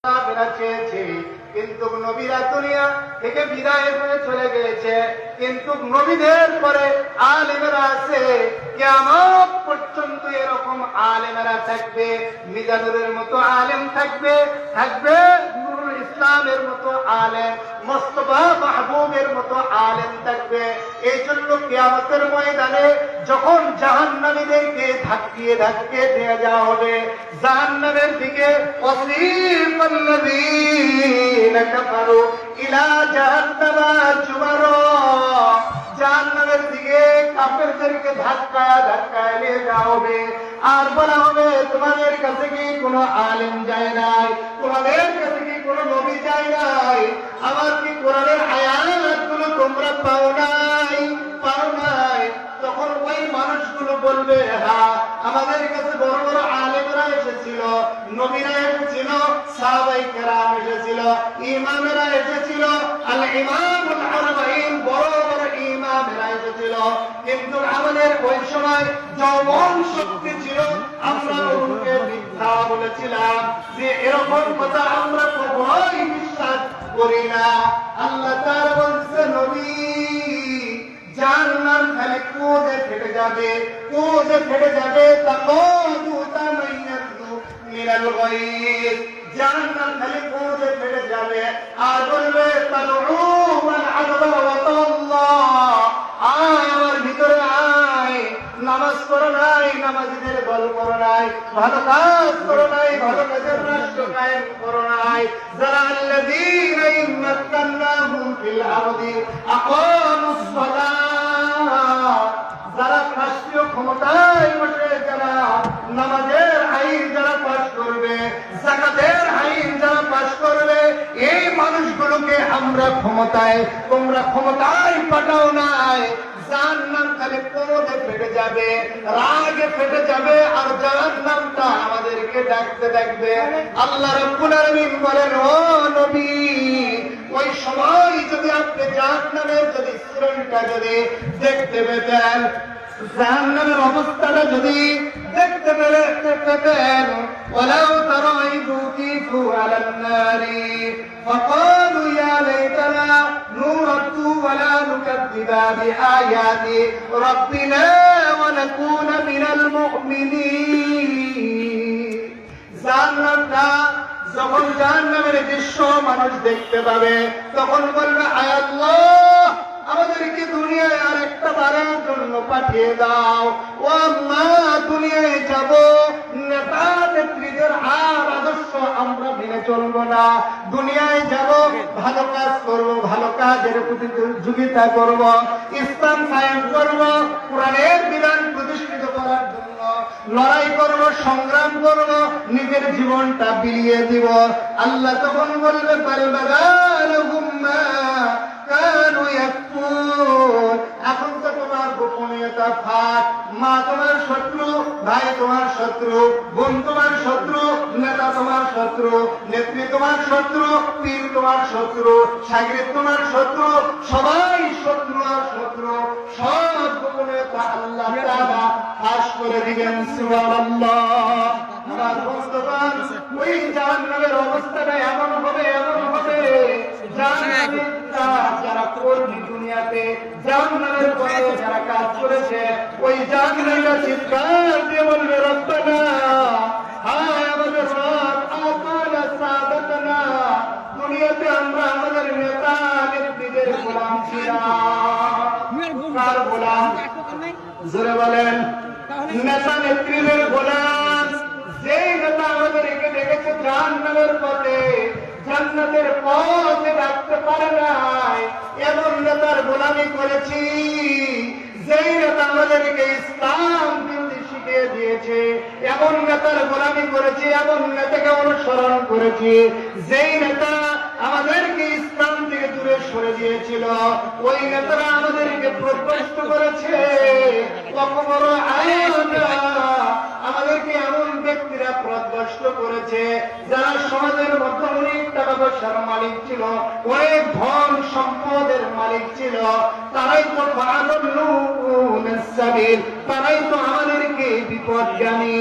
চেয়েছে, কিন্তু নবীরা দুনিয়া থেকে বিদায় হয়ে চলে গিয়েছে। কিন্তু নবীদের পরে আলেমেরা আছে, কিয়ামত পর্যন্ত এরকম আলেমেরা থাকবে। মিজানুরের মতো আলেম থাকবে, থাকবে নুরুল ইসলামের মতো আলেম, মোস্তফা মাহবুবের মতো আলেম থাকবে। এই জন্য কিয়ামতের ময়দানে যখন জাহান্নামীদেরকে ধাক্কিয়ে ধাক্কিয়ে নিয়ে যাওয়া হবে জাহান্নামের দিকে, ওয়াসিফাল্লাযীনা কাফারু ইলা জাহান্নামা যুমারা, জাহান্নামের দিকে কাফেরদেরকে ধাক্কায় ধাক্কায় নিয়ে যাওয়া হবে। আর বলা হবে, তোমাদের কাছে কি কোনো আলেম যায় নাই? তোমাদের কাছে কি কোনো নবী যায় নাই? আমার কি কোরআনের আয়াতগুলো তোমরা পাও নাই? পাও নাই? তখন ওই মানুষগুলো বলবে, হ্যাঁ, আমাদের কাছে বড় বড় আলেমরা এসেছিল, নবীরা এসেছিল, সাহাবায়ে কেরাম এসেছিল, ইমামেরা এসেছিল, আল ইমামুল আরবাঈন, বড় বড় ইমামেরা এসেছিল। কিন্তু আমাদের ওই সময় যৌবন শক্তি ছিল, আমরা ওকে মিথ্যা বলেছিলাম, যে এরকম কথা আমরা কখনোই বিশ্বাস করি না। আল্লাহ তাআলা বলছে, নবী, জাহান্নাম খালি কোজে ফেটে যাবে, কোজে ফেটে যাবে, তাকাদু তামাইয়াতু মিনাল গায়ব, জাহান্নাম খালি কোজে ফেটে যাবে। আর বলবে, তাদউ মান আদবার ওয়া তাল্লাহ, আয় আমার ভিতরে আয়, নামাজ পড়ো নাই, নামাজীদের দল করো নাই, ভালো কাজ করো নাই, ভালো কাজের রাষ্ট্র কায়েম করো নাই। যারা আল্লাযীনা ইম্মাক্কান্নাহুম ফিল আরদি আকামুস সালাহ, যারা রাষ্ট্রীয় ক্ষমতায় বসে যারা নামাজের আইন যারা পাশ করবে, যাকাতের আইন যারা পাশ করবে, এই মানুষগুলোকে আমরা ক্ষমতায়, তোমরা ক্ষমতায় পাঠাও নাই। জাহান্নাম খালি কোমরে ফেটে যাবে, রাগে ফেটে যাবে, আর জাহান্নামটা আমাদেরকে ডাকতে ডাকবে। আল্লাহ রাব্বুল আলামিন বলেন, ও নবী, ওই সময় যদি আপনি জাহান্নামের যদি শ্রেণীটা যদি দেখতে পেতেন, জাহান্নামের অবস্থাটা যদি দেখতে পেতেন, ওয়ালাউ তারা ইয উকিফু আলান নারি ফাকালু ইয়া লাইতানা নুরাদ্দু ওয়ালা নুকাযযিবা বিআয়াতি রাব্বিনা ওয়া নাকুনা মিনাল মুমিনিন। জান্নাতটা যখন জাহান্নামের দৃশ্য মানুষ দেখতে পাবে, তখন বলবে, আয় আল্লাহ, আমাদেরকে দুনিয়ায় আর একটা বারের জন্য পাঠিয়ে দাও। ও আল্লাহ, দুনিয়ায় যাব, নেতা নেত্রীদের আর আদর্শ আমরা মেনে চলবো না। দুনিয়ায় যাব, ভালো কাজ করব, ভালো কাজের প্রতিযোগিতা করব, ইসলাম কায়েম করব, কোরআনের বিধান প্রতিষ্ঠিত করার জন্য লড়াই করব, সংগ্রাম করব, নিজের জীবনটা বিলিয়ে দিব। আল্লাহ তখন বলবে, বারবাগালহুম মা কানু ইয়াকফুর, এখন তো তোমার গোপনীয়তা ফাঁক। মা তোমার শত্রু, ভাই তোমার শত্রু, বোন তোমার শত্রু, নেতা তোমার শত্রু, নেত্রী তোমার শত্রু, পীর তোমার শত্রু, শাগির তোমার শত্রু, সবাই শত্রু আর শত্রু। সব গোপনীয়তা আল্লাহ তাআলা ফাঁস করে দিবেন। সুবহানাল্লাহ। আমার বন্ধুগণ, ওই জাহান্নামের অবস্থাটা এমন হবে, এমন হবে, জাহান্নামের যারা কর্মী দুনিয়াতে জাহান্নামের পরে যারা কাজ করেছে, ওই জাহান্নামীরা চিৎকার দিয়ে বলবে, রব্বানা, হায় আমাদের রব, আতানা সাদাতানা, দুনিয়াতে আমরা আমাদের নেতা নেত্রীদের গোলাম ছিলাম। কার গোলাম? জোরে বলেন। নেতা নেত্রীদের গোলাম। যেই নেতা আমাদেরকে দেখেছে জাহান্নামের পথে, জান্নাতের পথে রাখতে পারে নাই, এমন নেতার গোলামি করেছি। যেই নেতা আমাদেরকে ইসলাম দিতে শিখিয়ে দিয়েছে, এমন নেতার গোলামি করেছি, এমন নেতাকে অনুসরণ করেছি। যেই নেতা আমাদেরকে ইসলাম থেকে দূরে সরে দিয়েছিল, ওই নেতারা আমাদেরকে প্রভ্রষ্ট করেছে। আমাদেরকে এমন ব্যক্তিরা প্রভ্রষ্ট করেছে যারা সমাজের মধ্যে অনেক টাকা পয়সার মালিক ছিল, অনেক ধন সম্পদের মালিক ছিল। তারাই তো তারাই তো আমাদেরকে বিপদগামী।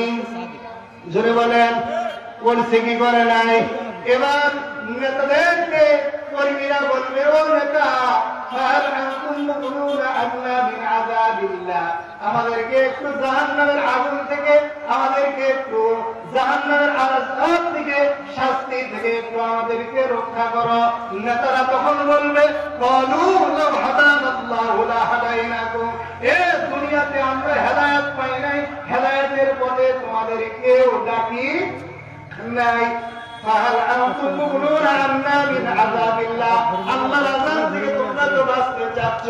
জোরে বলেন, বলছে কি করে নাই? এবার নেতাদেরকে কর্মীরা বলবে, ও নেতা, ফাহাল আনতুম মুগনুনা আন্না মিন আযাবিল্লাহ, আমাদেরকে একটু জাহান্নামের আগুন থেকে, আমাদেরকে একটু জাহান্নামের আযাব থেকে, শাস্তি থেকে একটু আমাদেরকে রক্ষা করো। নেতারা তখন বলবে, ক্বালু লাউ হাদানাল্লাহু লা হাদাইনাকুম, এ দুনিয়াতে আমরা হেদায়েত পাই নাই, হেদায়েতের পথে তোমাদেরকেও ডাকি নাই। ফাহাল আনতুম মুগনুনা আন্না মিন আযাবিল্লাহ, আল্লাহর আযাব থেকে তোমরা তো বাঁচতে চাচ্ছ,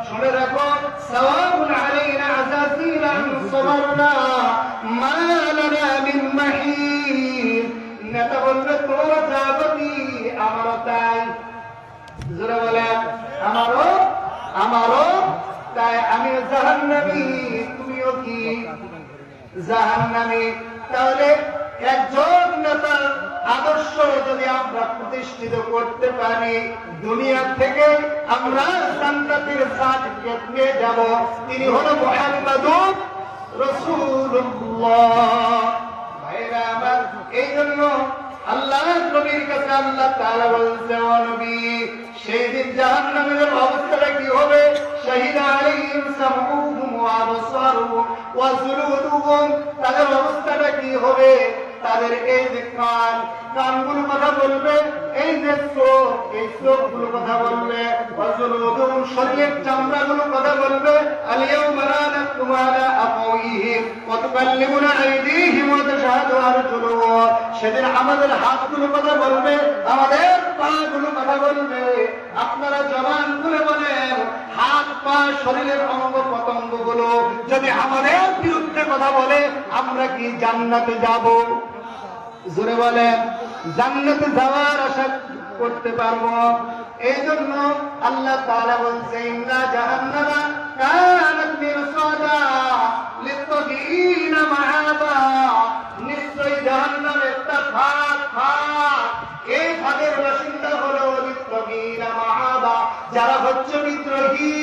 শুনে রাখো, সাওয়াবুন আলাইনা আযাজিনা ইন সাবারনা মা লানা মিন মাহিদ। নেতা বলবে, তোমরা যাবি, আমারও তাই। জোরে বলেন, আমারও তাই, আমি জাহান্নামী, তুমিও কি জাহান্নামী। তাহলে একজন নেতার আদর্শ যদি আমরা প্রতিষ্ঠিত করতে পারি, দুনিয়া থেকে আমরা জান্নাতের সার্টিফিকেট নিয়ে যাব। তিনি হলো মুহাম্মাদুর রাসূলুল্লাহ। ভাইরা আমার, এই জন্য আল্লাহর নবীর কাছে আল্লাহ তাআলা বলছে, ও নবী, সেই দিন জাহান্নামের অবস্থাটা কি হবে? শাহিদা আলাইহিম সামউহুম ওয়া আবসারুহুম ওয়া জুলুদুহুম, তাদের অবস্থাটা কি হবে? তাদের এই যে কানগুলো কথা বলবে, এই যে চোখ, এই চোখগুলো কথা বলবে, ওয়া জুলুদুহুম, শরীরের চামড়াগুলো কথা বলবে, আল-ইয়াওমা নাখতিমু আলা আফওয়াহিহিম ওয়া তুকাল্লিমুনা আইদিহিম ওয়া তাশহাদু আরজুলুহুম, সেদিন আমাদের হাতগুলো কথা বলবে, আমাদের পাগুলো কথা বলবে। আপনারা জবান খুলে বলেন, হাত পা শরীরের অঙ্গ প্রত্যঙ্গ গুলো যদি আমাদের বিরুদ্ধে কথা বলে, আমরা কি জান্নাতে যাব? জোরে বলেন, জান্নাতে যাওয়ার আশা করতে পারবো? এই জন্য আল্লাহ তাআলা বলছে, ইন্না জাহান্নামা কানাত মিরসাদা লিত্তাগীনা মাআবা, নিশ্চয়ই জাহান্নাম একটা ফাঁক, এই ফাঁকের বাসিন্দা হলো লিত্তাগীনা মাআবা, যারা হচ্ছে বিদ্রোহী,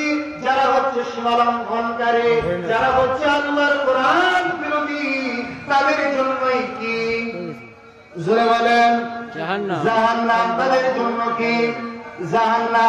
যারা হচ্ছে সীমালঙ্ঘনকারী, যারা হচ্ছে আল্লাহর কোরআন বিরোধী, তাদের জন্যই কি? জোরে বলেন, জাহান্নাম। তাদের জন্য কি? জাহান্নাম।